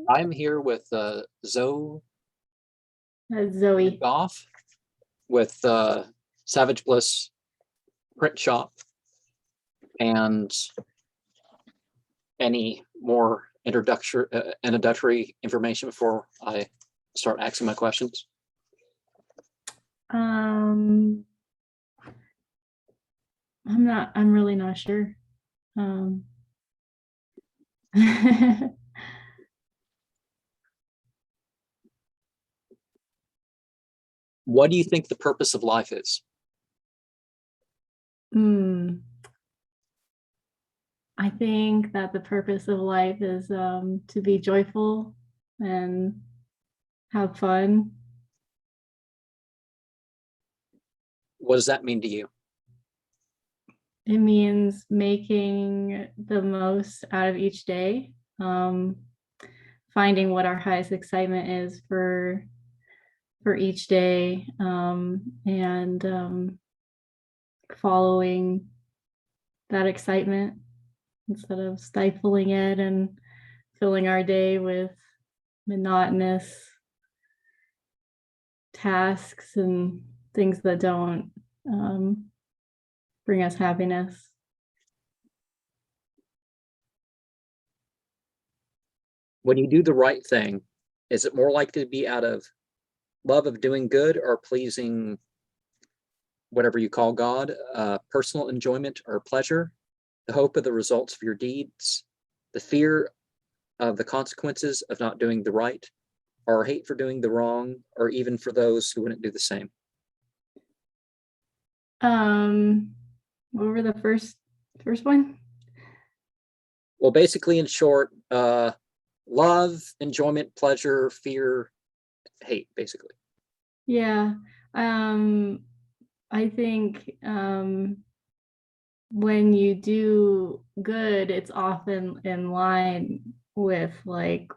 I'm here with Zoe Zoe. Vidgoff with Savage Bliss Print Shop, and any more introductory information before I start asking my questions? I'm really not sure. What do you think the purpose of life is? I think that the purpose of life is to be joyful and have fun. What does that mean to you? It means making the most out of each day, finding what our highest excitement is for each day, and following that excitement instead of stifling it and filling our day with monotonous tasks and things that don't bring us happiness. When you do the right thing, is it more likely to be out of love of doing good or pleasing whatever you call God, personal enjoyment or pleasure, the hope of the results of your deeds, the fear of the consequences of not doing the right, or hate for doing the wrong, or even for those who wouldn't do the same? What were the first one? Well, basically, in short, love, enjoyment, pleasure, fear, hate, basically. Yeah. I think when you do good, it's often in line with like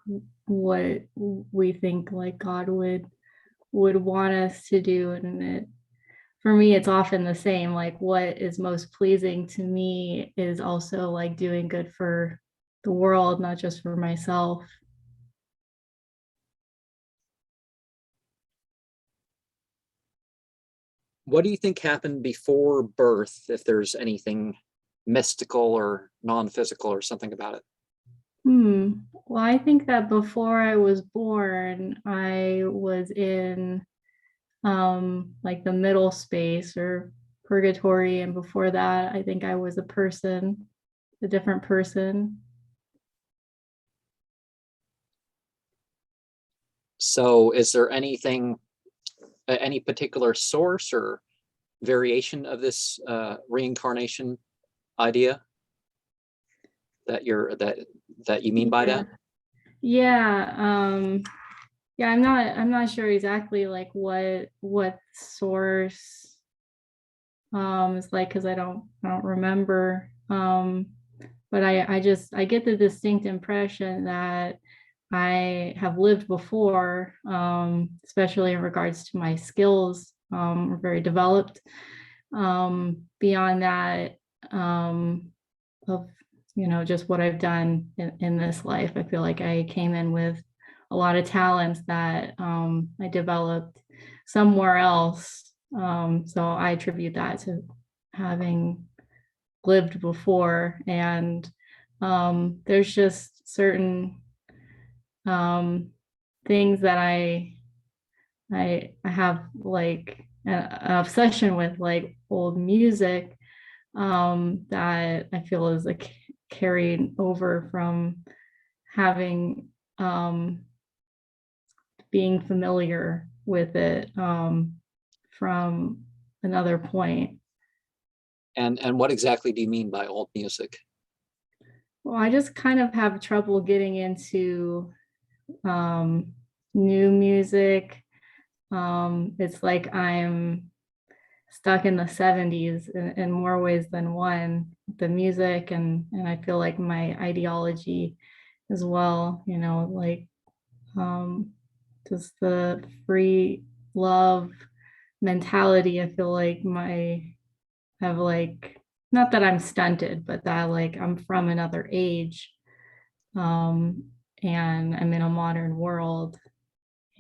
what we think like God would want us to do, and for me it's often the same. Like what is most pleasing to me is also like doing good for the world, not just for myself. What do you think happened before birth, if there's anything mystical or non-physical or something about it? Well, I think that before I was born, I was in like the middle space or purgatory, and before that, I think I was a different person. So is there anything, any particular source or variation of this reincarnation idea that you mean by that? Yeah. Yeah, I'm not sure exactly like what source is like, because I don't remember. But I get the distinct impression that I have lived before, especially in regards to my skills, are very developed. Beyond that, of just what I've done in this life, I feel like I came in with a lot of talents that I developed somewhere else. So I attribute that to having lived before, and there's just certain things that I have like an obsession with, like old music, that I feel is like carried over from having being familiar with it from another point. And what exactly do you mean by old music? Well, I just kind of have trouble getting into new music. It's like I'm stuck in the 70s in more ways than one, the music, and I feel like my ideology as well, like just the free love mentality. I feel like have like, not that I'm stunted, but that like I'm from another age. and I'm in a modern world,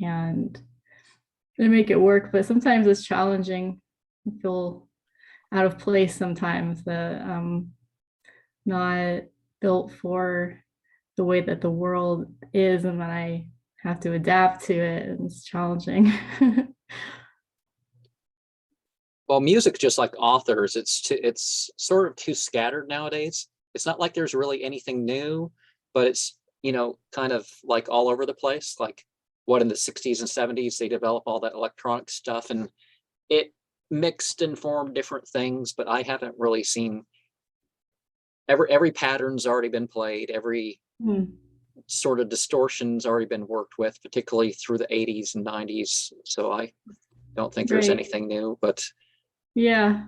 and I make it work, but sometimes it's challenging. I feel out of place sometimes, that not built for the way that the world is, and that I have to adapt to it, and it's challenging. Well, music, just like authors, it's sort of too scattered nowadays. It's not like there's really anything new, but it's, kind of like all over the place. Like what, in the 60s and 70s, they develop all that electronic stuff, and it mixed and formed different things, but I haven't really seen every pattern's already been played, every Hmm. sort of distortion's already been worked with, particularly through the 80s and 90s. So I don't think there's Right. anything new, but Yeah,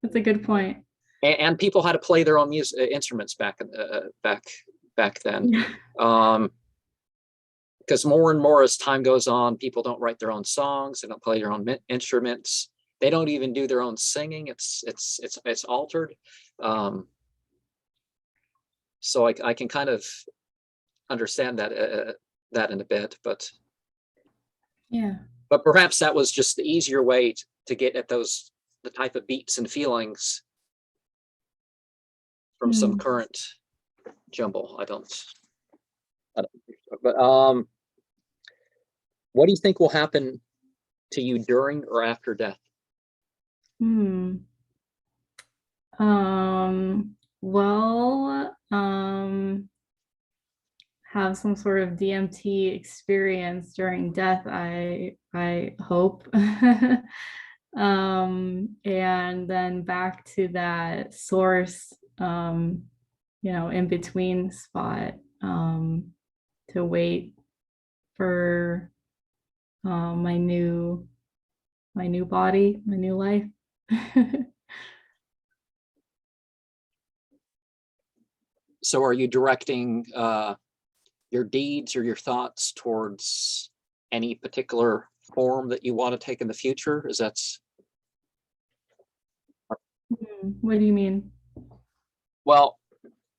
that's a good point. and people had to play their own music instruments back then. Yeah. Um, because more and more as time goes on, people don't write their own songs, they don't play their own instruments, they don't even do their own singing. It's altered. So I can kind of understand that in a bit, but Yeah. perhaps that was just the easier way to get at the type of beats and feelings from some Hmm. current jumble. I don't but what do you think will happen to you during or after death? Hmm. Well, have some sort of DMT experience during death, I hope. And then back to that source, in between spot, to wait for my new body, my new life. So are you directing your deeds or your thoughts towards any particular form that you want to take in the future? Is that's What do you mean? well,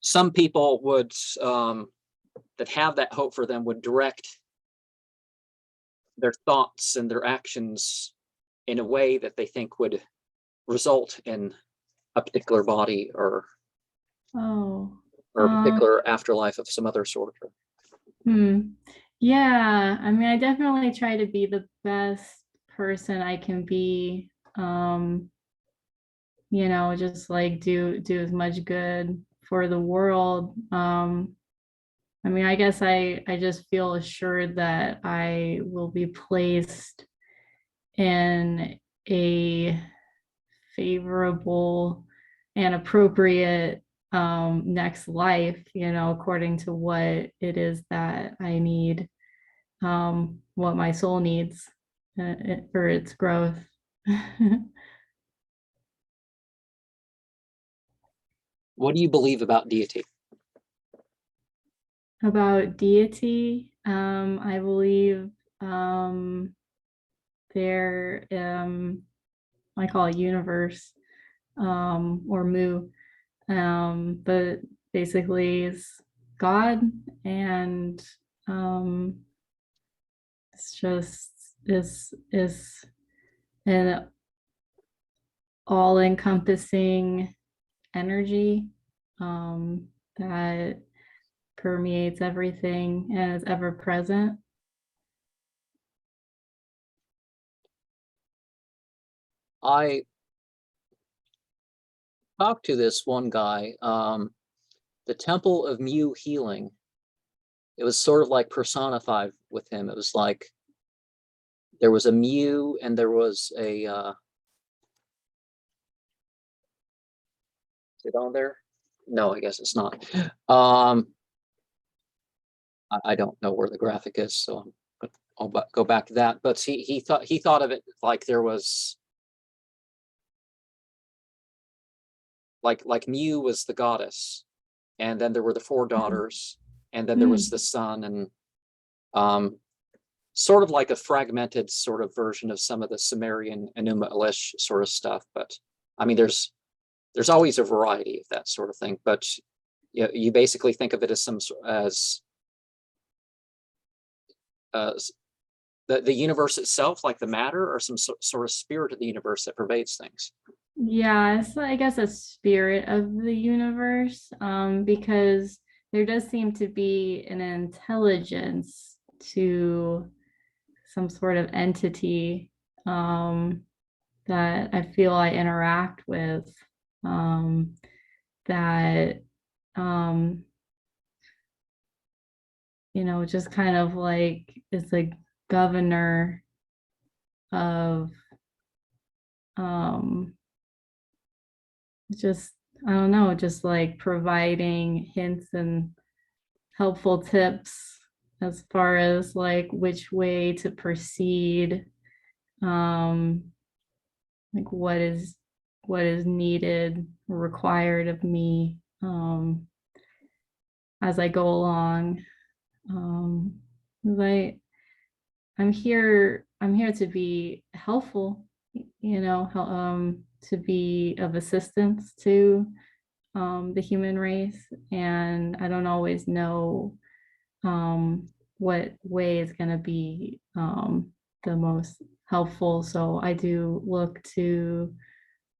some people would that have that hope for them would direct their thoughts and their actions in a way that they think would result in a particular body Oh, or a particular afterlife of some other sort. Yeah, I mean, I definitely try to be the best person I can be. Just like do as much good for the world. I mean, I guess I just feel assured that I will be placed in a favorable and appropriate next life, according to what it is that I need, what my soul needs for its growth. What do you believe about deity? About deity, I believe there, I call it universe, or mu, but basically is God, and um, it's just is an all-encompassing energy, that permeates everything and is ever present. I talked to this one guy, the Temple of Mu Healing. It was sort of like personified with him. It was like there was a Mu and there was a is it on there? No, I guess it's not. I don't know where the graphic is, so I'll go back to that. But he thought of it like there was like Mu was the goddess, and then there were the four daughters, and then there was the son, and sort of like a fragmented sort of version of some of the Sumerian Enuma Elish sort of stuff. But I mean, there's always a variety of that sort of thing. But you basically think of it as the universe itself, like the matter, or some sort of spirit of the universe that pervades things? Yeah, it's I guess a spirit of the universe, because there does seem to be an intelligence to some sort of entity that I feel I interact with, that just kind of like is a governor of just, I don't know, just like providing hints and helpful tips as far as like which way to proceed, like what is needed or required of me as I go along. 'Cause I'm here to be helpful, to be of assistance to the human race, and I don't always know what way is going to be the most helpful. So I do look to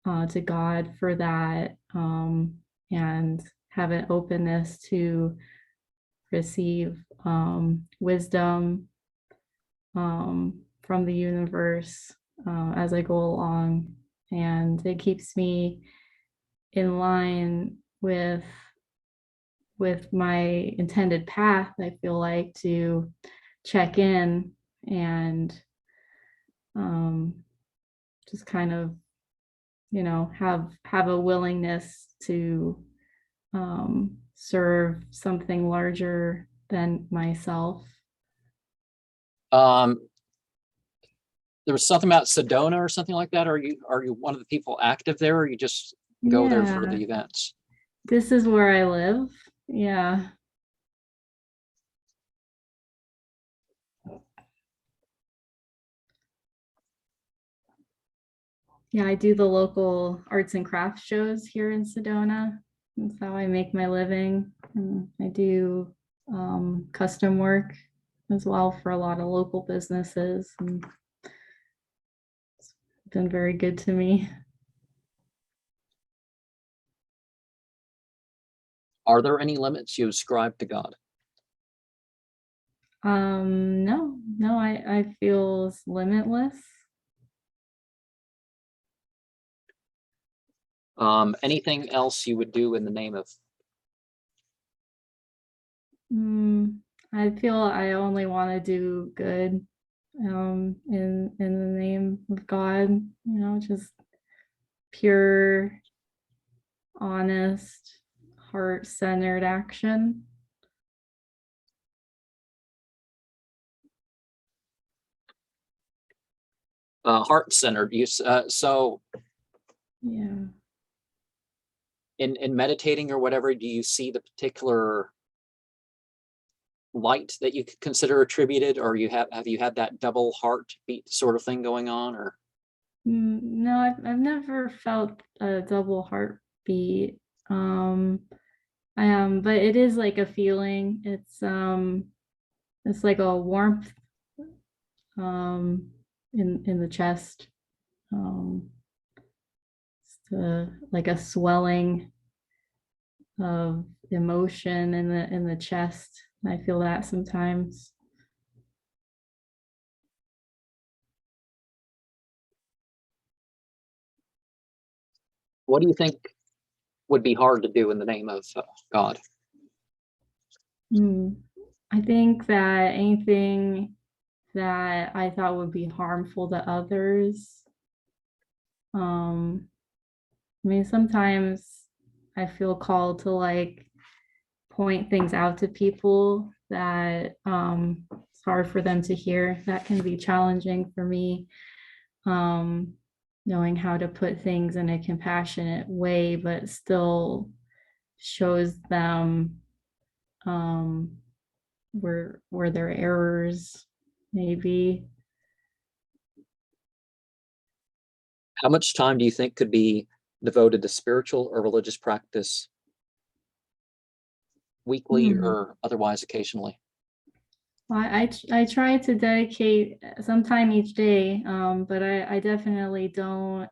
God for that, and have an openness to receive wisdom from the universe as I go along, and it keeps me in line with my intended path. I feel like to check in and just kind of have a willingness to serve something larger than myself. There was something about Sedona or something like that. Are you one of the people active there, or you just go there for the events? This is where I live. Yeah. Yeah, I do the local arts and crafts shows here in Sedona. That's how I make my living. And I do custom work as well for a lot of local businesses, and it's been very good to me. Are there any limits you ascribe to God? No, I feel it's limitless. Anything else you would do in the name of? I feel I only want to do good in the name of God, just pure, honest, heart-centered action. Heart-centered use. So Yeah. In meditating or whatever, do you see the particular light that you could consider attributed, or have you had that double heartbeat sort of thing going on, or? No, I've never felt a double heartbeat. But it is like a feeling. It's like a warmth in the chest. Like a swelling of emotion in the chest. I feel that sometimes. What do you think would be hard to do in the name of God? I think that anything that I thought would be harmful to others. I mean, sometimes I feel called to like point things out to people that it's hard for them to hear. That can be challenging for me. Knowing how to put things in a compassionate way, but still shows them where their errors maybe. How much time do you think could be devoted to spiritual or religious practice weekly or otherwise occasionally? I try to dedicate some time each day, but I definitely don't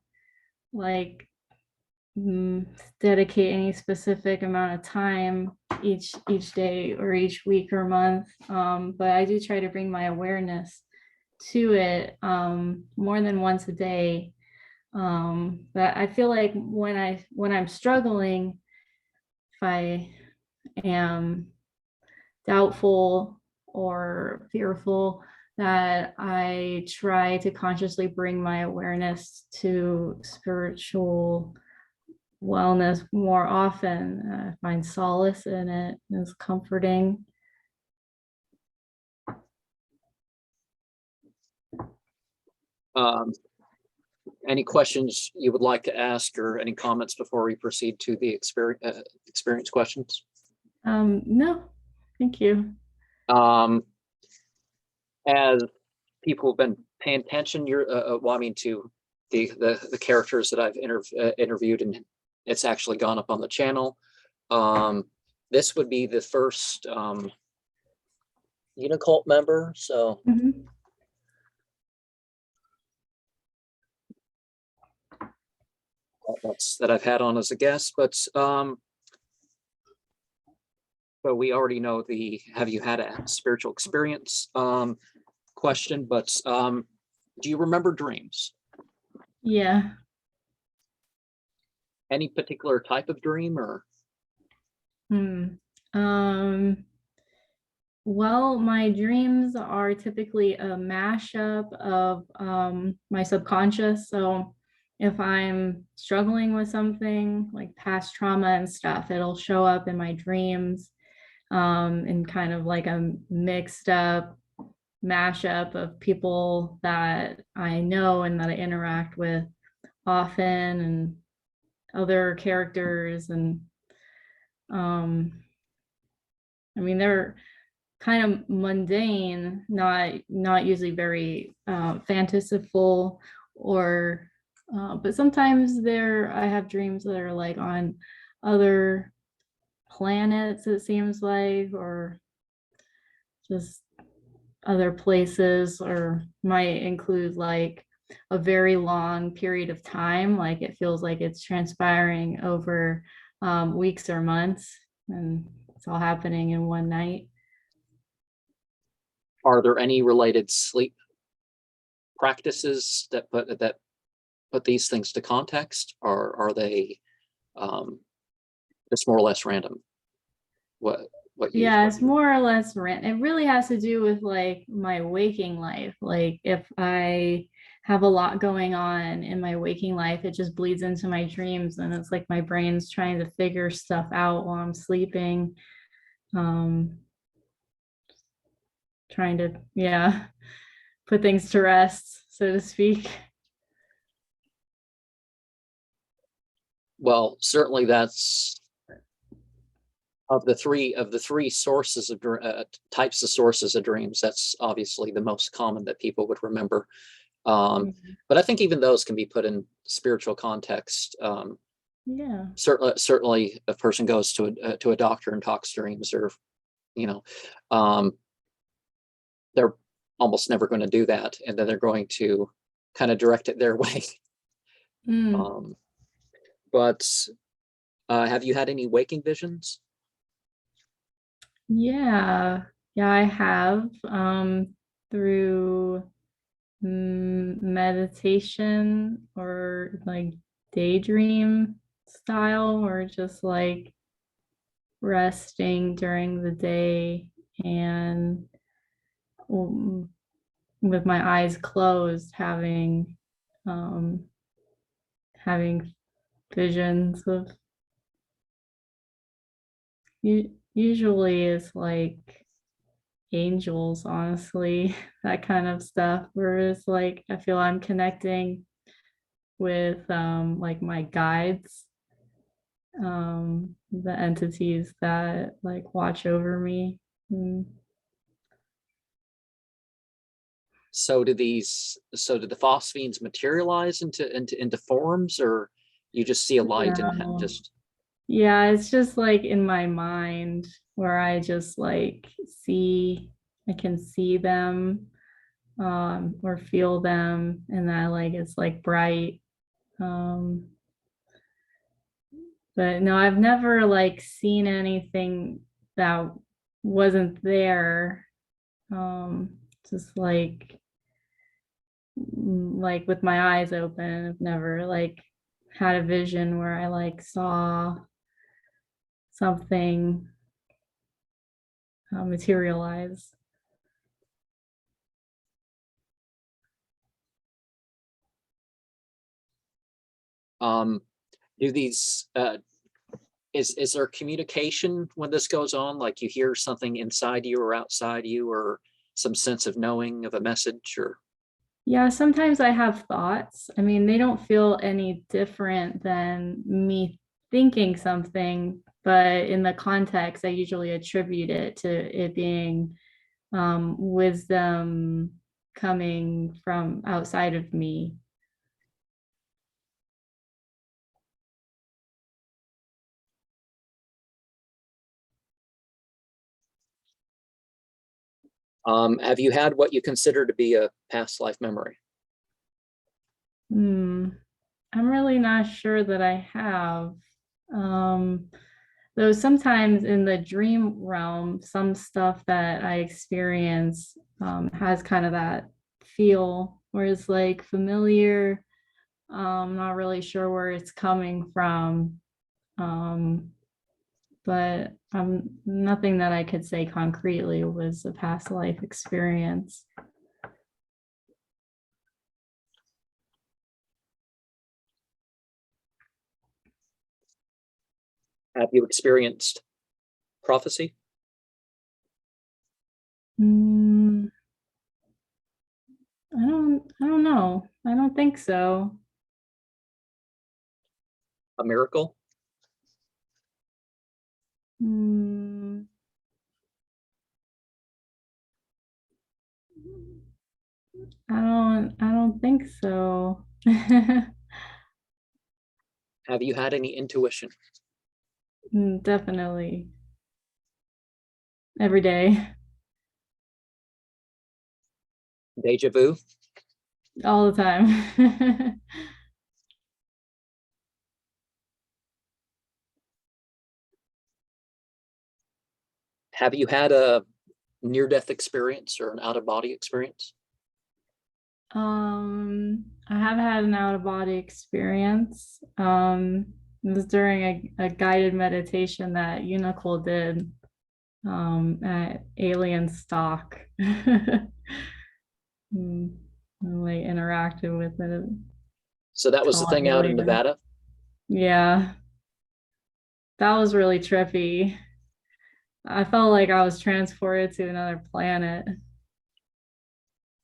like dedicate any specific amount of time each day or each week or month. But I do try to bring my awareness to it more than once a day. But I feel like when I'm struggling, if I am doubtful or fearful, that I try to consciously bring my awareness to spiritual wellness more often. I find solace in it. It's comforting. Any questions you would like to ask or any comments before we proceed to the experience questions? No, thank you. As people have been paying attention, you're well, I mean, to the characters that I've interviewed, and it's actually gone up on the channel. This would be the first Unicult member, so that's that I've had on as a guest. But we already know the have you had a spiritual experience question, but do you remember dreams? Yeah. Any particular type of dream or? Well, my dreams are typically a mashup of my subconscious. So if I'm struggling with something like past trauma and stuff, it'll show up in my dreams in kind of like a mixed up mashup of people that I know and that I interact with often, and other characters. And I mean, they're kind of mundane, not usually very fanciful, or but sometimes I have dreams that are like on other planets, it seems like, or just other places, or might include like a very long period of time, like it feels like it's transpiring over weeks or months, and it's all happening in one night. Are there any related sleep practices that put these things to context, or are they just more or less random? Yeah, it's more or less rent. It really has to do with like my waking life. Like if I have a lot going on in my waking life, it just bleeds into my dreams, and it's like my brain's trying to figure stuff out while I'm sleeping. Trying to, yeah, put things to rest, so to speak. Well, certainly that's of the three sources of types of sources of dreams, that's obviously the most common that people would remember. But I think even those can be put in spiritual context. Yeah. Certainly a person goes to a doctor and talks dreams, or they're almost never going to do that, and then they're going to kind of direct it their way. But have you had any waking visions? Yeah, I have through meditation or like daydream style, or just like resting during the day and with my eyes closed, having visions of, usually it's like angels, honestly, that kind of stuff, where it's like I feel I'm connecting with like my guides, the entities that like watch over me. So did the phosphenes materialize into forms, or you just see a light and just? Yeah, it's just like in my mind, where I just like see I can see them or feel them, and that like it's like bright. But no, I've never like seen anything that wasn't there. Just like with my eyes open, I've never like had a vision where I like saw something materialize. Do these is there communication when this goes on? Like you hear something inside you or outside you, or some sense of knowing of a message, or Yeah, sometimes I have thoughts. I mean, they don't feel any different than me thinking something, but in the context, I usually attribute it to it being wisdom coming from outside of me. have you had what you consider to be a past life memory? Hmm. I'm really not sure that I have. Though sometimes in the dream realm, some stuff that I experience has kind of that feel, where it's like familiar. Not really sure where it's coming from. Um, but nothing that I could say concretely was a past life experience. Have you experienced prophecy? Mm, I don't know. I don't think so. A miracle? Mm, I don't think so. Have you had any intuition? Definitely. Every day. Deja vu? All the time. Have you had a near-death experience or an out-of-body experience? I have had an out of body experience. It was during a guided meditation that Unicult did at Alien Stock. Mm, I like interacted with it, So that was the taught thing out in alien. Nevada. Yeah, that was really trippy. I felt like I was transported to another planet.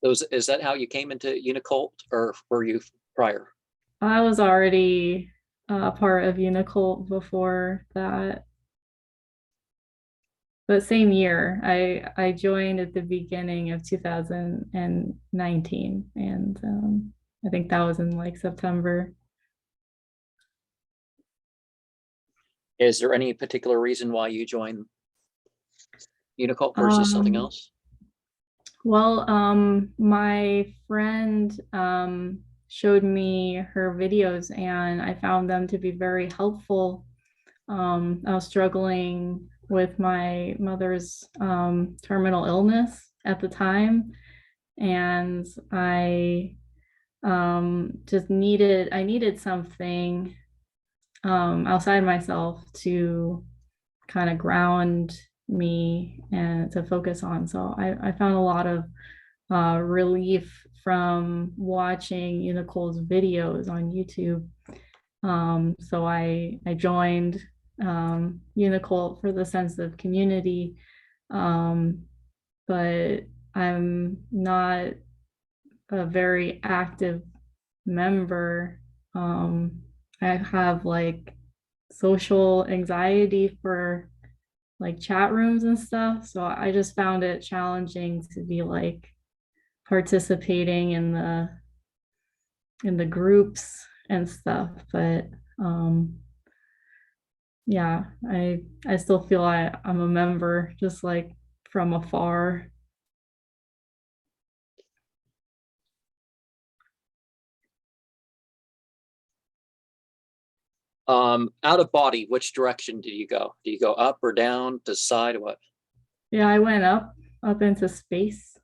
Those, is that how you came into Unicult, or were you prior? I was already part of Unicult before that. But same year, I joined at the beginning of 2019, and I think that was in like September. Is there any particular reason why you joined Unicult versus something Um, else? well, my friend showed me her videos, and I found them to be very helpful. I was struggling with my mother's terminal illness at the time, and I needed something outside myself to kind of ground me and to focus on. So I found a lot of relief from watching Unicole's videos on YouTube. So I joined Unicole for the sense of community, um, but I'm not a very active member. I have like social anxiety for like chat rooms and stuff. So I just found it challenging to be like participating in the groups and stuff. But yeah, I still feel I'm a member just like from afar. Out of body, which direction do you go? Do you go up or down, to the side, or what? Yeah, I went up into space.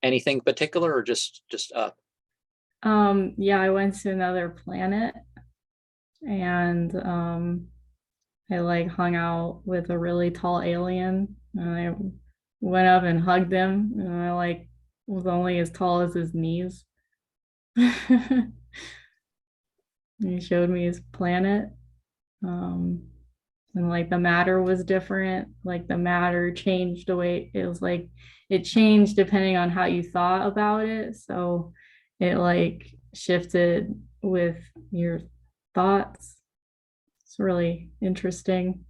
Anything particular, or just up? Yeah, I went to another planet, and I like hung out with a really tall alien, and I went up and hugged him, and I like was only as tall as his knees. He showed me his planet. Um, and like the matter was different. Like the matter changed the way it was, like it changed depending on how you thought about it. So it like shifted with your thoughts. It's really interesting.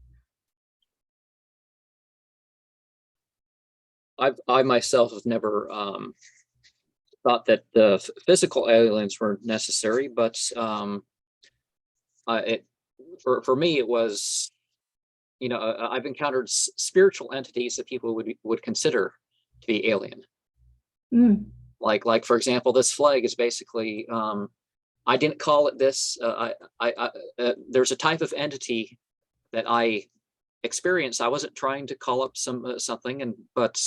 I myself have never thought that the physical aliens were necessary, but it for me it was, I've encountered spiritual entities that people would consider to be alien. Mm. Like for example, this flag is basically, I didn't call it this. There's a type of entity that I experienced. I wasn't trying to call up something, but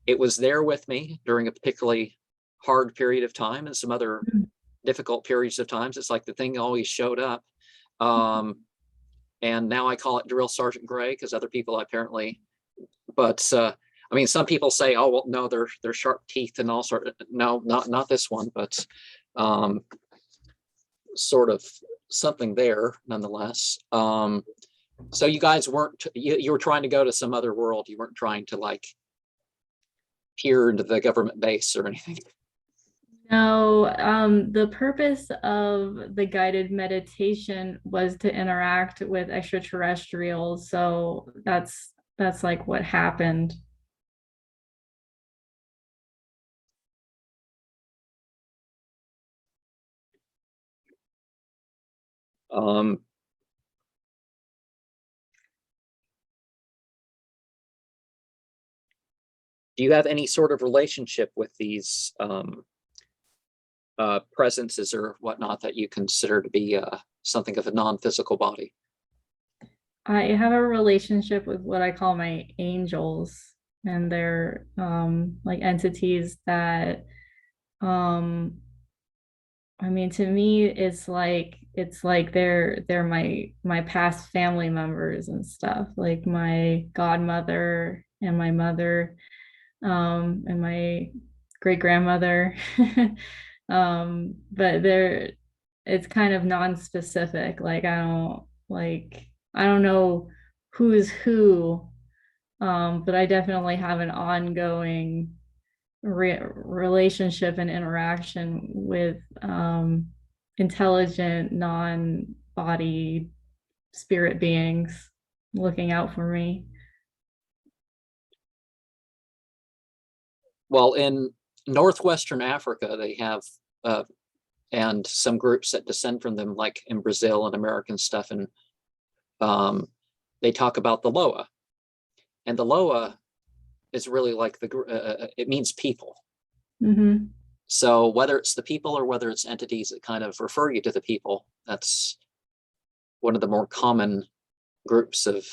it was there with me during a particularly hard period of time and some other difficult periods of times. It's like the thing always showed up. And now I call it Drill Sergeant Gray because other people apparently, but I mean, some people say, oh, well, no, they're sharp teeth and all sort of, no, not this one, but sort of something there nonetheless. So you guys weren't, you were trying to go to some other world. You weren't trying to like peer into the government base or anything. No, the purpose of the guided meditation was to interact with extraterrestrials. So that's like what happened. Um, do you have any sort of relationship with these presences or whatnot that you consider to be something of a non-physical body? I have a relationship with what I call my angels, and they're like entities that I mean, to me it's like they're my past family members and stuff, like my godmother and my mother, and my great grandmother. But it's kind of non-specific. Like I don't know who's who, but I definitely have an ongoing relationship and interaction with intelligent, non-body spirit beings looking out for me. Well, in northwestern Africa, they have and some groups that descend from them, like in Brazil and American stuff, and they talk about the Loa, and the Loa is really like it means people. Mm-hmm. So whether it's the people or whether it's entities that kind of refer you to the people, that's one of the more common groups of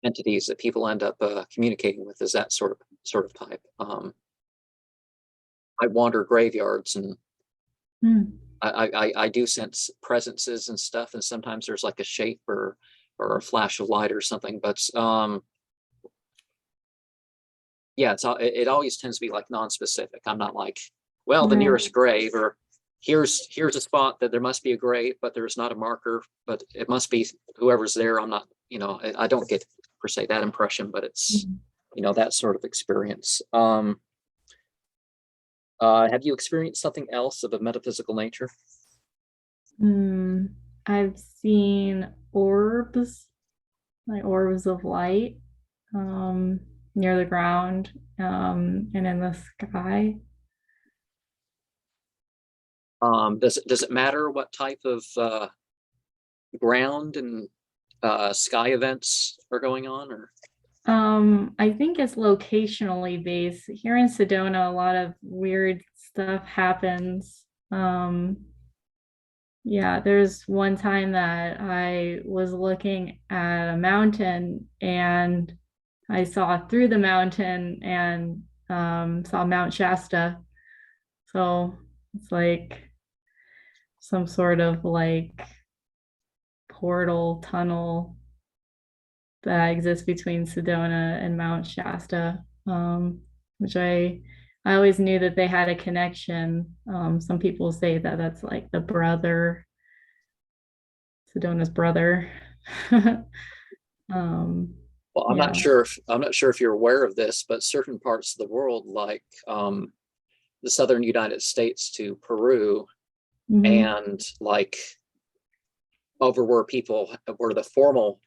entities that people end up communicating with, is that sort of type. I wander graveyards and Mm. I do sense presences and stuff, and sometimes there's like a shape or a flash of light or something, but yeah, it always tends to be like non-specific. I'm not like, well, the Right. nearest grave, or here's a spot that there must be a grave, but there's not a marker, but it must be whoever's there. I'm not, I don't get per se that impression, but it's that sort of experience. Have you experienced something else of a metaphysical nature? I've seen orbs, like orbs of light, um, near the ground, and in the sky. Does it matter what type of ground and sky events are going on, or? I think it's locationally based. Here in Sedona, a lot of weird stuff happens. Yeah, there's one time that I was looking at a mountain and I saw through the mountain and saw Mount Shasta. So it's like some sort of like portal tunnel that exists between Sedona and Mount Shasta, which I always knew that they had a connection. Some people say that that's like the brother, Sedona's brother. um, Well, yeah. I'm not sure if you're aware of this, but certain parts of the world, like the southern United States to Peru, Mhm. and like over where the formal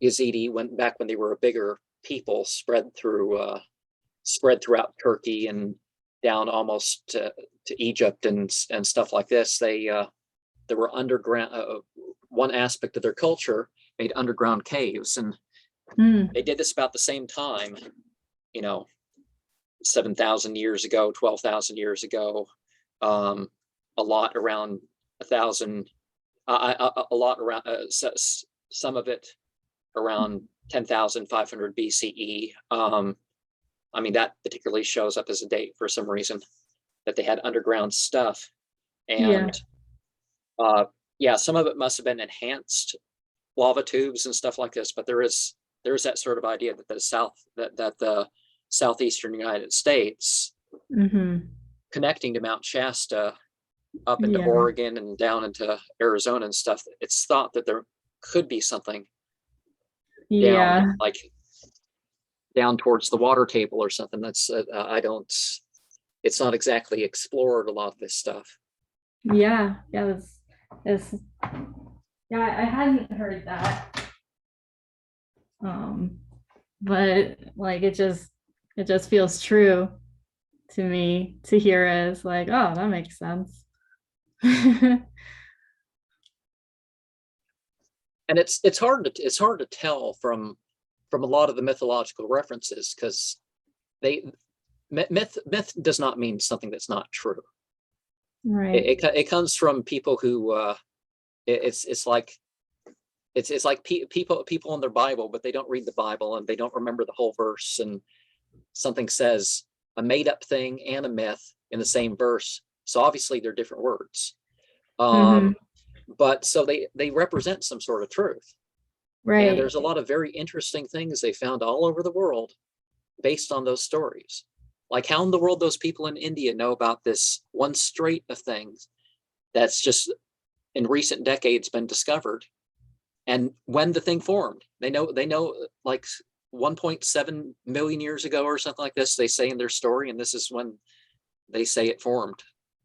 Yazidi went back when they were a bigger people, spread throughout Turkey and down almost to Egypt and stuff like this. There were underground. One aspect of their culture made underground caves, and Mm. they did this about the same time. You know, 7,000 years ago, 12,000 years ago, um, a lot around 1,000, a lot around some of it around 10,500 BCE. I mean, that particularly shows up as a date for some reason that they had underground stuff. Yeah. And yeah, some of it must have been enhanced lava tubes and stuff like this, but there is that sort of idea that the southeastern United States Hmm. connecting to Mount Shasta up into Yeah. Oregon and down into Arizona and stuff. It's thought that there could be something down Yeah. like down towards the water table or something. That's I don't. It's not exactly explored a lot of this stuff. Yeah. Yeah. That's yeah, I hadn't heard that. Um, but like it just feels true to me to hear it. It's like, oh, that makes sense. And it's hard to tell from a lot of the mythological references because they myth does not mean something that's not true. Right. It comes from people who it's like it's like people in their Bible, but they don't read the Bible and they don't remember the whole verse, and something says a made up thing and a myth in the same verse, so obviously they're different words. Hmm. But so they represent some sort of truth, and Right. there's a lot of very interesting things they found all over the world based on those stories. Like how in the world those people in India know about this one strait of things that's just in recent decades been discovered, and when the thing formed. They know like 1.7 million years ago or something like this, they say in their story, and this is when they say it formed.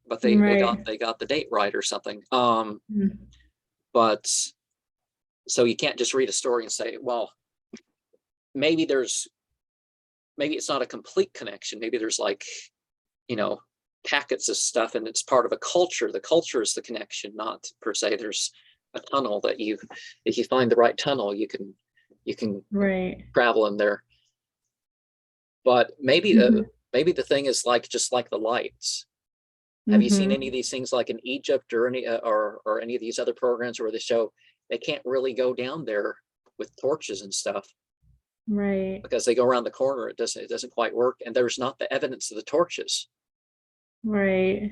But Right. they got the date right or something. Mm. But so you can't just read a story and say, well, maybe there's maybe it's not a complete connection. Maybe there's like, you know, packets of stuff and it's part of a culture. The culture is the connection, not per se there's a tunnel that you, if you find the right tunnel, you can Right. travel in there. But Hmm. maybe the thing is like just like the lights. Have you seen any Hmm. of these things like in Egypt or any of these other programs where they show they can't really go down there with torches and stuff Right. because they go around the corner, it doesn't quite work, and there's not the evidence of the torches. Right.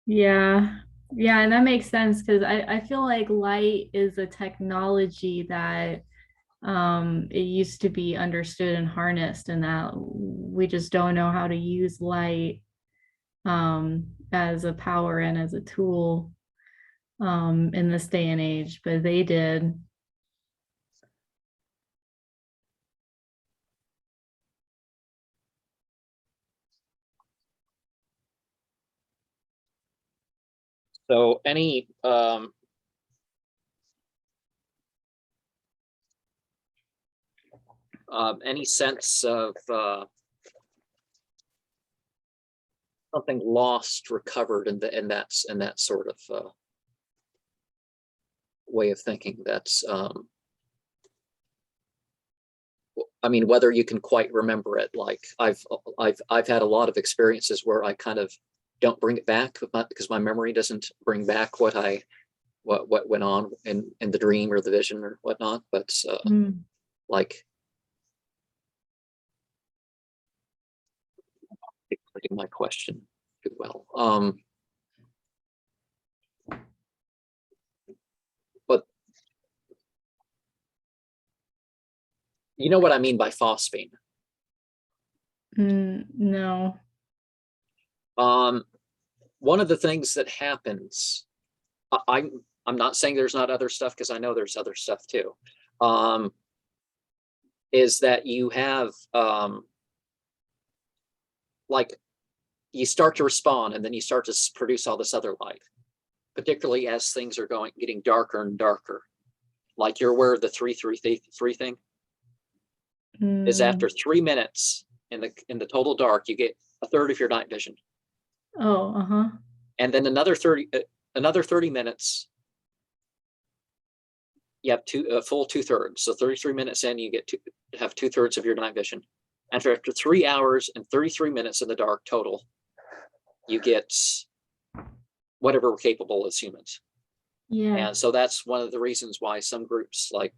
Yeah. Yeah, and that makes sense because I feel like light is a technology that it used to be understood and harnessed, and that we just don't know how to use light as a power and as a tool in this day and age, but they did. So any sense of something lost recovered in that sort of way of thinking, that's I mean, whether you can quite remember it, like I've had a lot of experiences where I kind of don't bring it back because my memory doesn't bring back what went on in the dream or the vision or whatnot. But like explaining my question too well. But you know what I mean by phosphine? No. One of the things that happens, I'm not saying there's not other stuff, because I know there's other stuff too, is that you have like you start to respond and then you start to produce all this other light, particularly as things are getting darker and darker. Like you're aware of the 3-3-3 thing? Is after 3 minutes in the total dark, you get a third of your night vision. Oh, And then another 30 minutes, you have full 2/3. So 33 minutes in, you get to have 2/3 of your night vision. And after 3 hours and 33 minutes in the dark total, you get whatever we're capable as humans. yeah. And so that's one of the reasons why some groups, like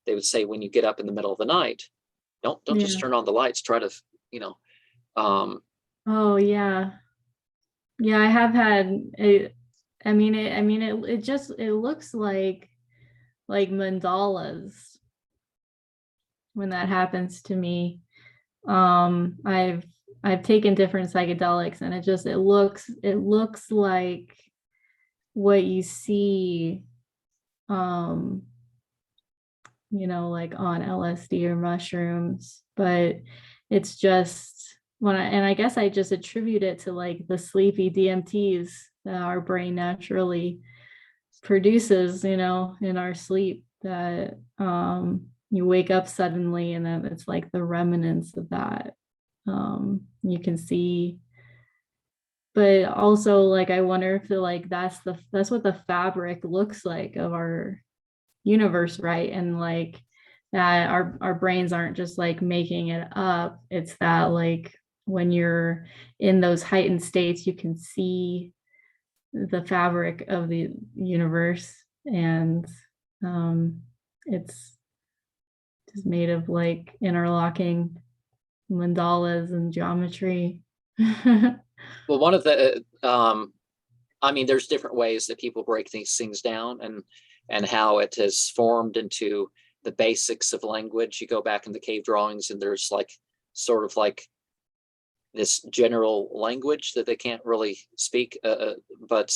they would say, when you get up in the middle of the night, don't just turn on the lights, try to, oh yeah. Yeah, I have had it. It looks like mandalas when that happens to me. I've taken different psychedelics, and it looks like what you see like on LSD or mushrooms, but it's just I guess I just attribute it to like the sleepy DMTs that our brain naturally produces, in our sleep, that you wake up suddenly, and then it's like the remnants of that you can see. But also, like, I wonder if that's what the fabric looks like of our universe, right? And like that our brains aren't just like making it up. It's that like when you're in those heightened states, you can see the fabric of the universe, and it's just made of like interlocking mandalas and geometry. well, one of the I mean, there's different ways that people break these things down, and how it has formed into the basics of language. You go back in the cave drawings, and there's like sort of like this general language that they can't really speak, but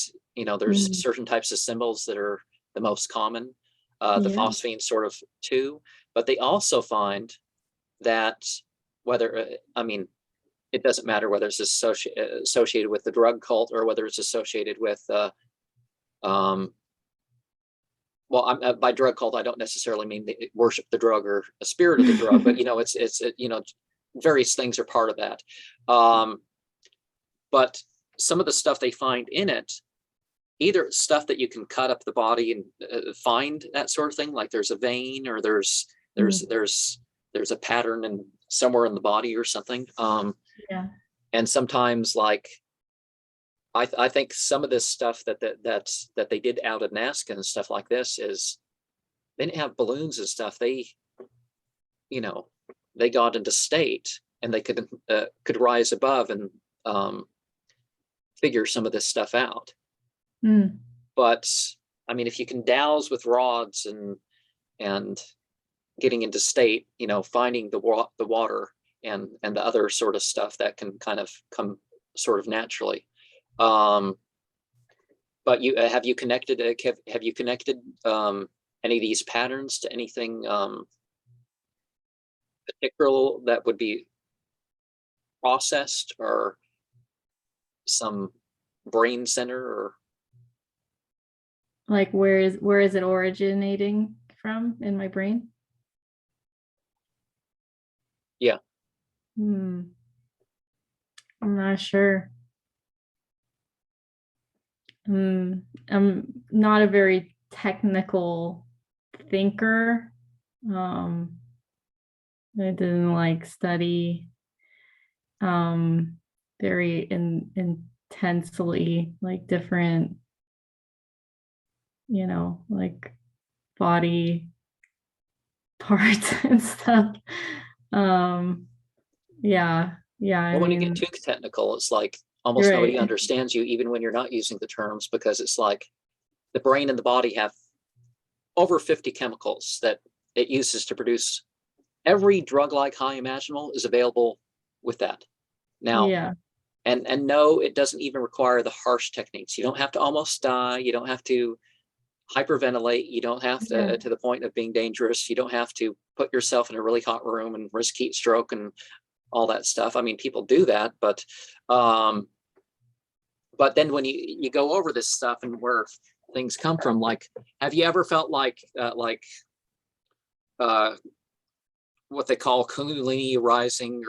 there's certain types of symbols that are the most common. The phosphine sort of too, but they also find that whether it doesn't matter whether it's associated with the drug cult or whether it's associated with by drug cult, I don't necessarily mean they worship the drug or a spirit of the drug, but it's various things are part of that. But some of the stuff they find in it, either stuff that you can cut up the body and find that sort of thing, like there's a vein or there's a pattern and somewhere in the body or something. And sometimes, like, I think some of this stuff that they did out at Nazca and stuff like this is they didn't have balloons and stuff. They got into state, and they could rise above and figure some of this stuff out. But I mean, if you can douse with rods and getting into state, finding the water and the other sort of stuff that can kind of come sort of naturally. But have you connected any of these patterns to anything particular that would be processed, or some brain center, or like where is it originating from in my brain? Yeah. I'm not sure. I'm not a very technical thinker. I didn't like study very intensely, like different, like body parts and stuff. Um, yeah, yeah, I Well, when you get mean, too technical, it's like almost you're nobody right. understands you, even when you're not using the terms, because it's like the brain and the body have over 50 chemicals that it uses to produce every drug-like high imaginable is available with that. Now, Yeah, and no, it doesn't even require the harsh techniques. You don't have to almost die. You don't have to hyperventilate. You don't have yeah, to the point of being dangerous. You don't have to put yourself in a really hot room and risk heat stroke and all that stuff. I mean, people do that, but then when you go over this stuff and where things come from, like, have you ever felt like what they call Kundalini rising,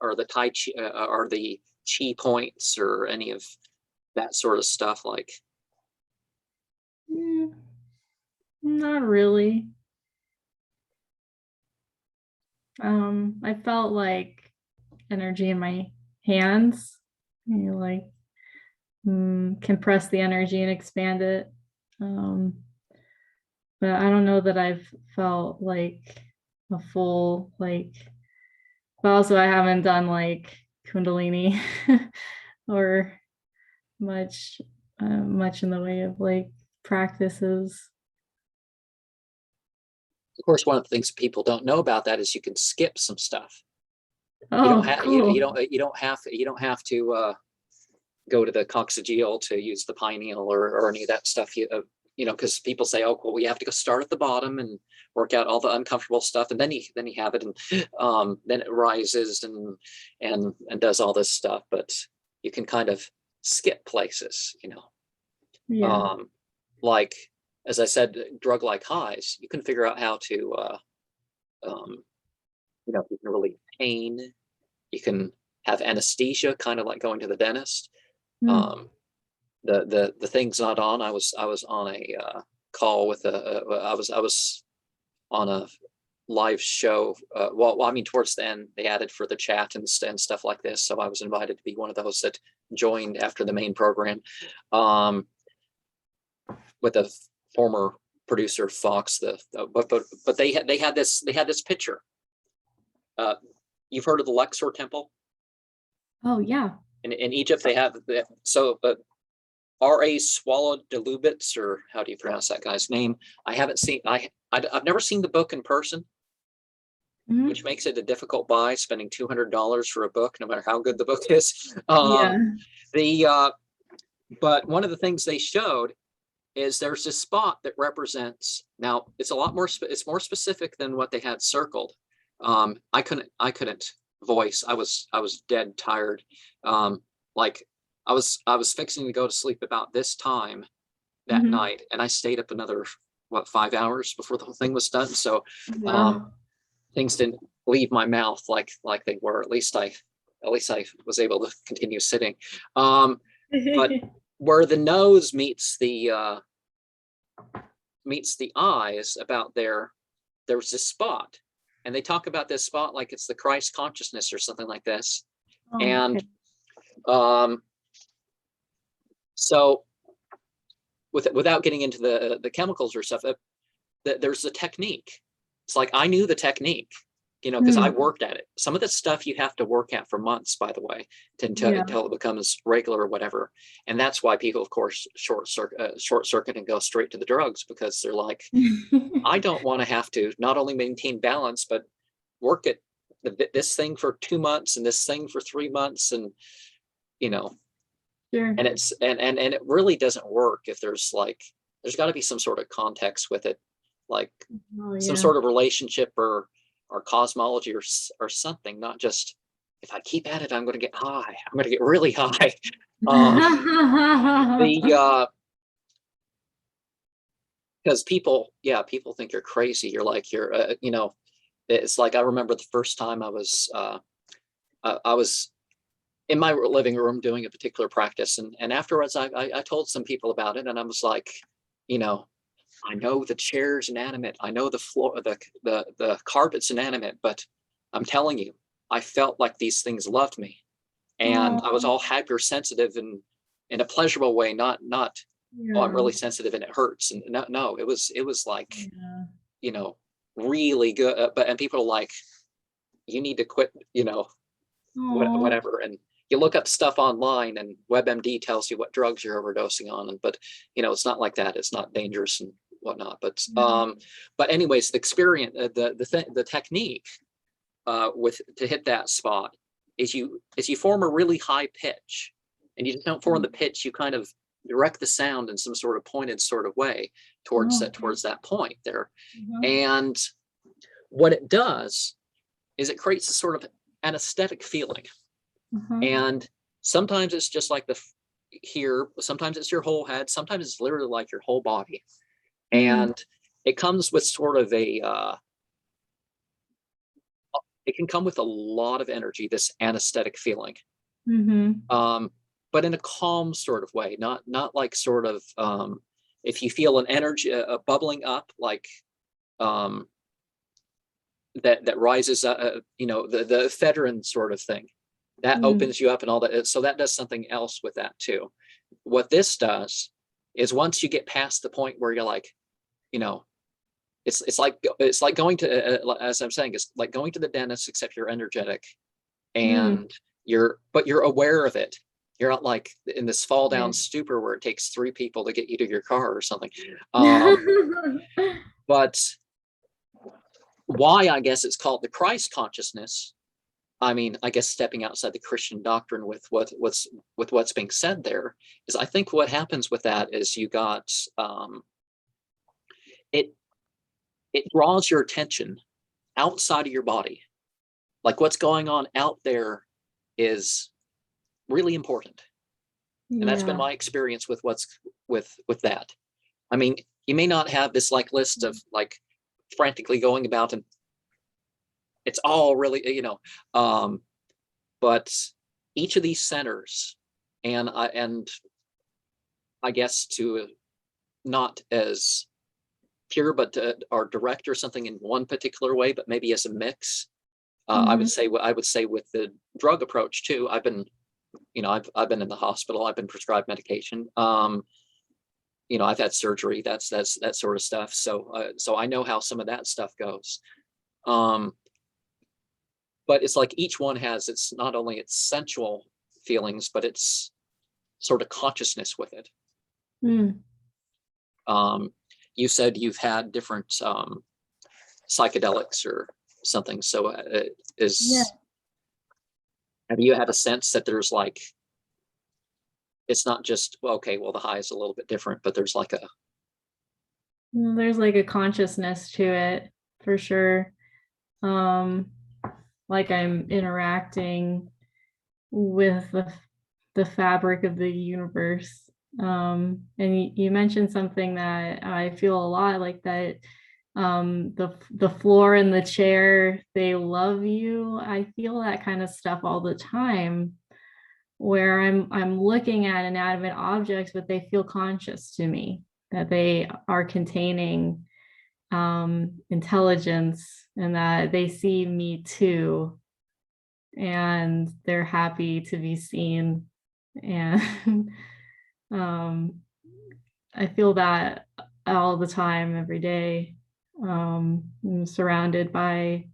or the Tai Chi, or the Chi points, or any of that sort of stuff? Like, mm, not really. I felt like energy in my hands. You like compress the energy and expand it. But I don't know that I've felt like a full like. But also, I haven't done like Kundalini or much in the way of like practices. of course, one of the things people don't know about that is you can skip some stuff. You don't Oh, have cool. you don't have to go to the coccygeal to use the pineal, or any of that stuff. Because people say, oh, well, we have to go start at the bottom and work out all the uncomfortable stuff, and then you have it, and then it rises and does all this stuff. But you can kind of skip places, Yeah. like, as I said, drug like highs. You can figure out how to you can relieve pain. You can have anesthesia, kind of like going to the dentist. Mm. Um, the thing's not on. I was on a call with I was on a live show. Well, I mean, towards the end, they added for the chat and stuff like this. So I was invited to be one of those that joined after the main program, with a former producer, Fox. But they had this picture. You've heard of the Luxor Temple Oh, yeah. in Egypt? They have so. R.A. Swallowdelubitz, or how do you pronounce that guy's name? I haven't seen. I've never seen the book in person, which Mhm. makes it a difficult buy. Spending $200 for a book, no matter how good the book is. Yeah. The But one of the things they showed is there's this spot that represents. Now it's a lot more. It's more specific than what they had circled. I couldn't voice. I was dead tired. Like I was fixing to go to sleep about this time that Mhm. night, and I stayed up another 5 hours before the whole thing was done. So Wow. things didn't leave my mouth like they were. At least I was able to continue sitting. But where the nose meets the eyes, about there's this spot, and they talk about this spot like it's the Christ consciousness or something like this. Oh, And okay. so without getting into the chemicals or stuff, there's the technique. It's like I knew the technique, because I Mm. worked at it. Some of the stuff you have to work at for months, by the way, Yeah. until it becomes regular or whatever. And that's why people, of course, short circuit and go straight to the drugs, because they're like, I don't want to have to not only maintain balance, but work at this thing for 2 months and this thing for 3 months, and you know, Sure. and it's and it really doesn't work if there's got to be some sort of context with it, like Oh, some yeah. sort of relationship or cosmology or something, not just if I keep at it, I'm going to get high. I'm going to get really high. Um, the Because people think you're crazy. You're like it's like I remember the first time I was in my living room doing a particular practice, and afterwards I told some people about it, and I was like, I know the chair's inanimate, I know the floor, the carpet's inanimate, but I'm telling you, I felt like these things loved me, and I was all hypersensitive and in a pleasurable way, not oh, I'm really sensitive and it hurts. And no, it was like, you know, really good. And people are like, you need to quit, you know, whatever. And you look up stuff online, and WebMD tells you what drugs you're overdosing on. And but you know, it's not like that. It's not dangerous and whatnot. But anyways, the experience, the technique with to hit that spot is you form a really high pitch, and you just don't form the pitch. You kind of direct the sound in some sort of pointed sort of way towards that point there. And what it does is it creates a sort of anesthetic feeling. And sometimes it's just like here, sometimes it's your whole head, sometimes it's literally like your whole body. And it comes with sort of a it can come with a lot of energy, this anesthetic feeling. But in a calm sort of way, not like sort of if you feel an energy bubbling up, like that rises you know, the ephedrine sort of thing that opens you up and all that. So that does something else with that too. What this does is once you get past the point where you're like, you know, it's like going to as I'm saying, it's like going to the dentist, except you're energetic, and you're aware of it. You're not like in this fall down stupor where it takes 3 people to get you to your car or something. But why I guess it's called the Christ consciousness. I mean, I guess stepping outside the Christian doctrine with what's being said there is, I think what happens with that is you got it draws your attention outside of your body. Like what's going on out there is really important. And that's been my experience with with that. I mean, you may not have this like list of like frantically going about and it's all really, you know, but each of these centers, and I guess to not as pure, but are direct or something in one particular way, but maybe as a mix. I would say with the drug approach too. I've been, you know, I've been in the hospital. I've been prescribed medication. You know, I've had surgery. That's that sort of stuff. So so I know how some of that stuff goes. But it's like each one has its not only its sensual feelings, but its sort of consciousness with it. You said you've had different psychedelics or something. So have you had a sense that there's like, it's not just, well, okay, well, the high is a little bit different, but there's like a consciousness to it for sure. Like I'm interacting with the fabric of the universe. And you mentioned something that I feel a lot like, that the floor and the chair, they love you. I feel that kind of stuff all the time, where I'm looking at inanimate objects, but they feel conscious to me, that they are containing intelligence, and that they see me too, and they're happy to be seen. And I feel that all the time, every day. I'm surrounded by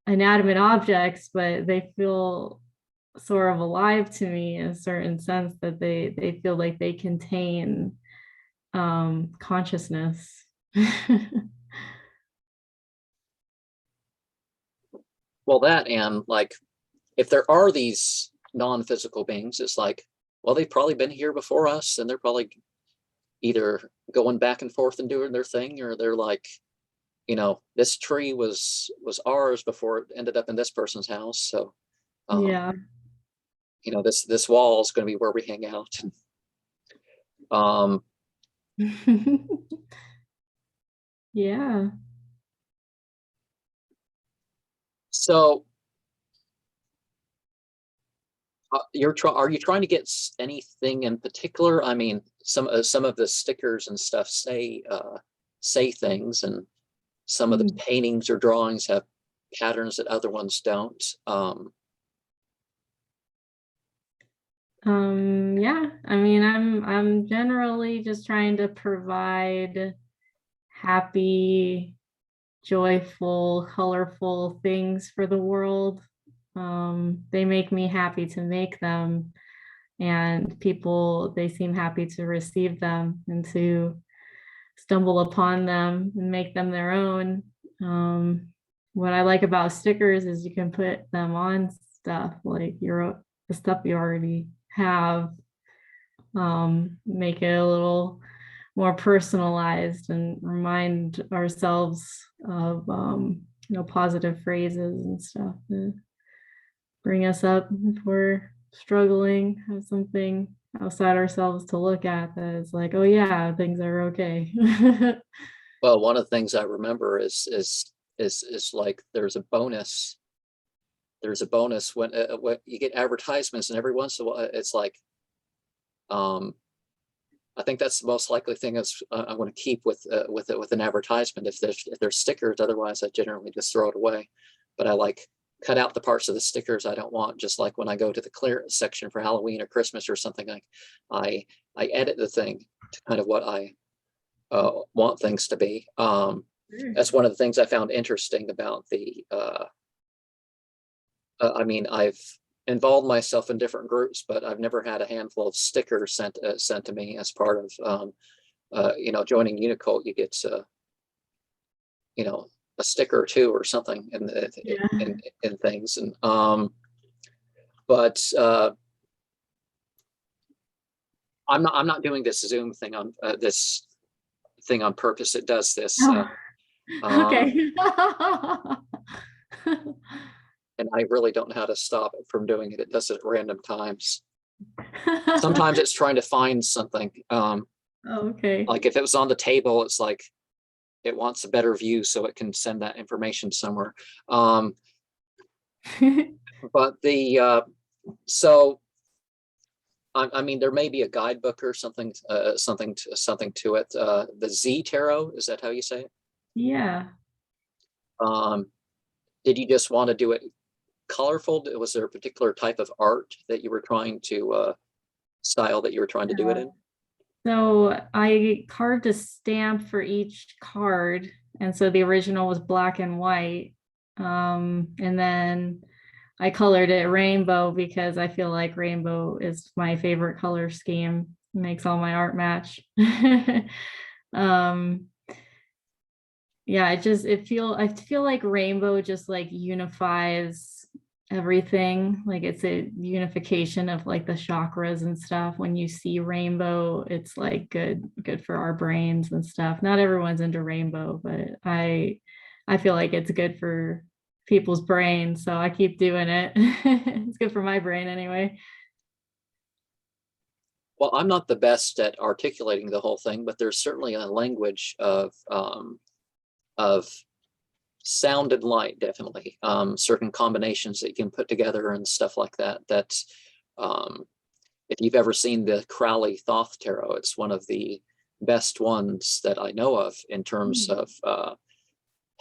inanimate objects, but they feel sort of alive to me in a certain sense, that they feel like they contain consciousness. Well, that, and like if there are these non-physical beings, it's like, well, they've probably been here before us, and they're probably either going back and forth and doing their thing, or they're like, you know, this tree was ours before it ended up in this person's house. So Yeah. you know, this wall is going to be where we hang out. Yeah. So are you trying to get anything in particular? I mean, some of the stickers and stuff say things, and some of the paintings or drawings have patterns that other ones don't. Yeah, I mean, I'm generally just trying to provide happy, joyful, colorful things for the world. They make me happy to make them, and people, they seem happy to receive them and to stumble upon them and make them their own. What I like about stickers is you can put them on stuff like the stuff you already have, make it a little more personalized and remind ourselves of positive phrases and stuff to bring us up if we're struggling, have something outside ourselves to look at that is like, oh yeah, things are okay. Well, one of the things I remember is like there's a bonus when you get advertisements, and every once in a while it's like, I think that's the most likely thing is I'm going to keep with an advertisement if there's stickers. Otherwise, I generally just throw it away. But I like cut out the parts of the stickers I don't want. Just like when I go to the clearance section for Halloween or Christmas or something, I edit the thing to kind of what I want things to be. That's one of the things I found interesting about the. I mean, I've involved myself in different groups, but I've never had a handful of stickers sent to me as part of joining Unicult. You get a sticker or two or something in things, and but I'm not doing this Zoom thing on this thing on purpose. It does this. Okay. And I really don't know how to stop it from doing it. It does it at random times. Sometimes it's trying to find something. Okay. Like if it was on the table, it's like it wants a better view so it can send that information somewhere. But so I mean, there may be a guidebook or something, something to it. The Z tarot, is that how you say it? Yeah. Did you just want to do it colorful? Was there a particular type of art that you were trying to style that you were trying to do it in? So I carved a stamp for each card, and so the original was black and white, and then I colored it rainbow because I feel like rainbow is my favorite color scheme. It makes all my art match. Yeah, I feel like rainbow just like unifies everything. Like it's a unification of like the chakras and stuff. When you see rainbow, it's like good for our brains and stuff. Not everyone's into rainbow, but I feel like it's good for people's brains, so I keep doing it. It's good for my brain anyway. Well, I'm not the best at articulating the whole thing, but there's certainly a language of sound and light, definitely. Certain combinations that you can put together and stuff like that. That if you've ever seen the Crowley Thoth Tarot, it's one of the best ones that I know of in terms of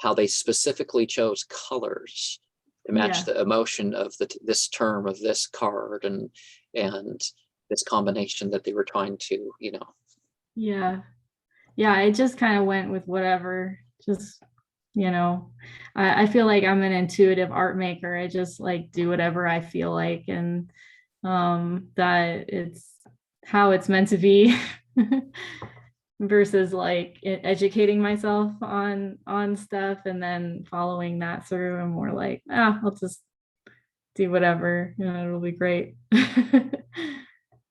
how they specifically chose colors to match the emotion of this term of this card and this combination that they were trying to, Yeah, I just kind of went with whatever. Just I feel like I'm an intuitive art maker. I just like do whatever I feel like, and that it's how it's meant to be. Versus like educating myself on stuff and then following that through, and more like, I'll just do whatever, it'll be great.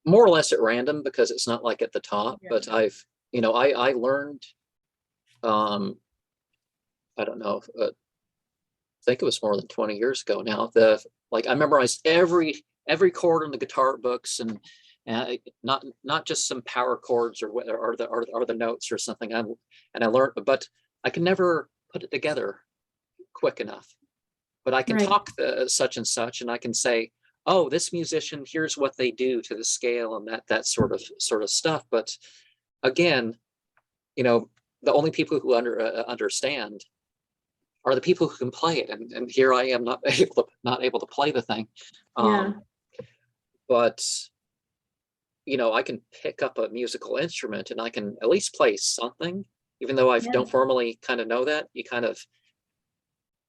More or less at random, because it's not like at the top. But I learned, I don't know, I think it was more than 20 years ago now. I memorized every chord in the guitar books, and not just some power chords or the notes or something. I learned, but I can never put it together quick enough. But I can talk such and such, and I can say, oh, this musician, here's what they do to the scale and that sort of stuff. But again, the only people who understand are the people who can play it, and here I am not able to play the thing. Yeah. But I can pick up a musical instrument and I can at least play something, even though I Yeah. don't formally kind of know that. You kind of,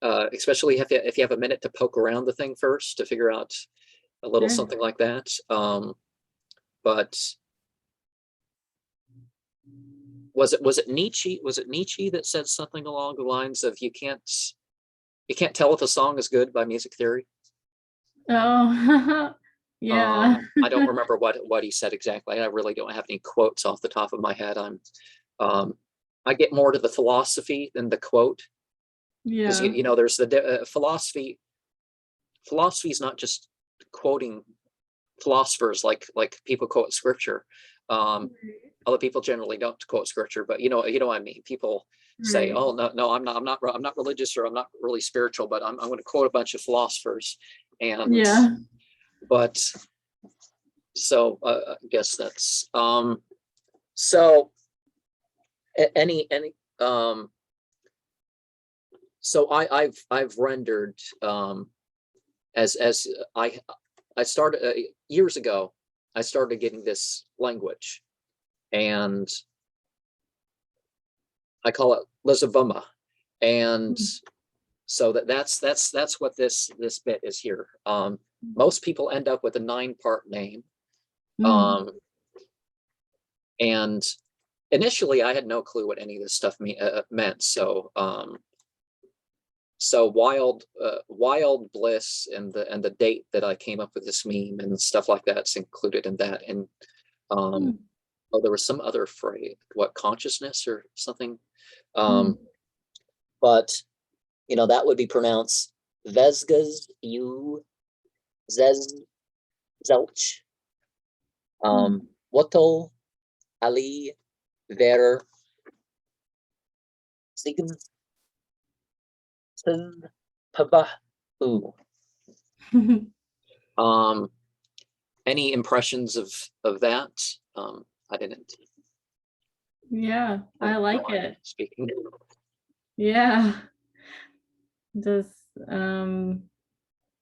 especially if you have a minute to poke around the thing first to figure out a little Sure. something like that. But was it Nietzsche? Was it Nietzsche that said something along the lines of you can't tell if a song is good by music theory? Oh, yeah. I don't remember what he said exactly. I really don't have any quotes off the top of my head. I get more to the philosophy than the quote, because Yeah. there's the philosophy. Philosophy is not just quoting philosophers like people quote scripture. Other people generally don't quote scripture, but you know what I mean. People say, Right. "Oh no, I'm not religious, or I'm not really spiritual, but I'm going to quote a bunch of philosophers." And Yeah. but so I guess that's so any so I've rendered as I started years ago. I started getting this language, and I call it Lzwvmmh, and so that's what this bit is here. Most people end up with a 9-part name, and initially I had no clue what any of this stuff meant. So wild bliss and the date that I came up with this meme and stuff like that's included in that. And oh, there was some other phrase, what, consciousness or something. But that would be pronounced Vezgz, zezelc. Wotol ali ver zigz szpvh. Any impressions of that? I didn't. Yeah, I like it. Speaking. Yeah. Just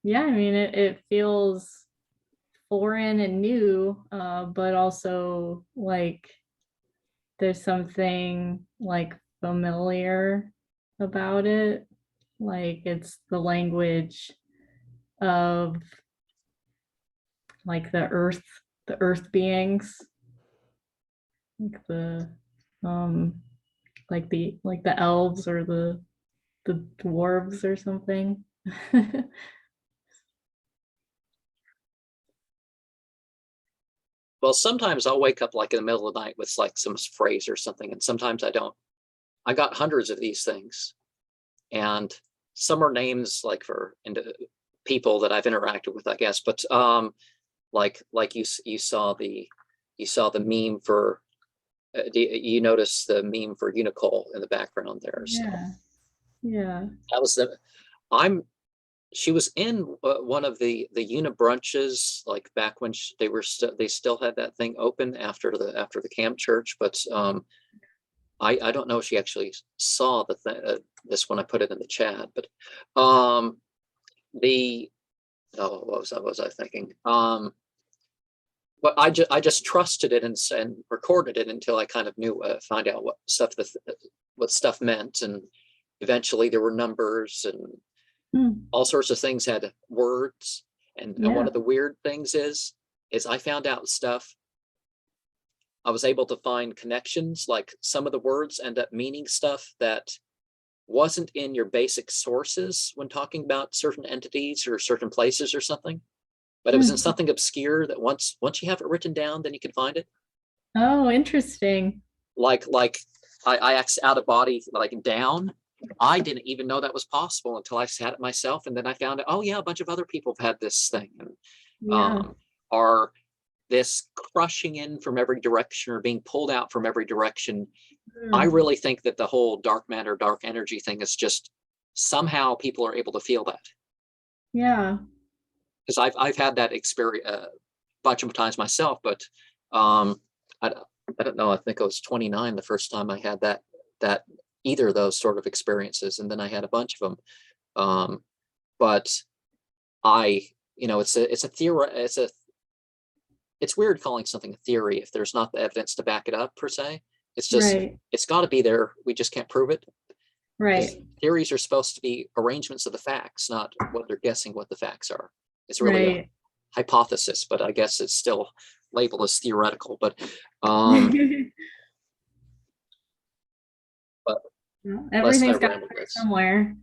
yeah, I mean it feels foreign and new, but also like there's something like familiar about it. Like it's the language of like the earth beings, like the like the elves or the dwarves or something. Well, sometimes I'll wake up like in the middle of the night with like some phrase or something, and sometimes I don't. I got hundreds of these things, and some are names like for people that I've interacted with, I guess. But like you saw the meme for. You notice the meme for Unicult in the background there. So Yeah. that was she was in one of the unibrunches, like back when they still had that thing open after the camp church. But I don't know if she actually saw this when I put it in the chat. But what was I thinking? But I just trusted it and recorded it until I kind of knew, find out what stuff meant, and eventually there were numbers and all sorts of things had words. And one of the weird things is I found out stuff. I was able to find connections, like some of the words end up meaning stuff that wasn't in your basic sources when talking about certain entities or certain places or something. But it was in something obscure that once you have it written down, then you can find it. Oh, interesting. Like I X out of body, like down. I didn't even know that was possible until I sat it myself, and then I found out, oh yeah, a bunch of other people have had this thing, and are this crushing in from every direction or being pulled out from every direction. I really think that the whole dark matter, dark energy thing is just somehow people are able to feel that. Yeah. Because I've had that experience a bunch of times myself, but I don't know. I think I was 29 the first time I had that either of those sort of experiences, and then I had a bunch of them. But it's weird calling something a theory if there's not the evidence to back it up per se. It's just, Right. it's got to be there. We just can't prove it. Right. Theories are supposed to be arrangements of the facts, not what they're guessing what the facts are. It's really a Right. hypothesis, but I guess it's still labeled as theoretical. But Well, everything's got to start somewhere.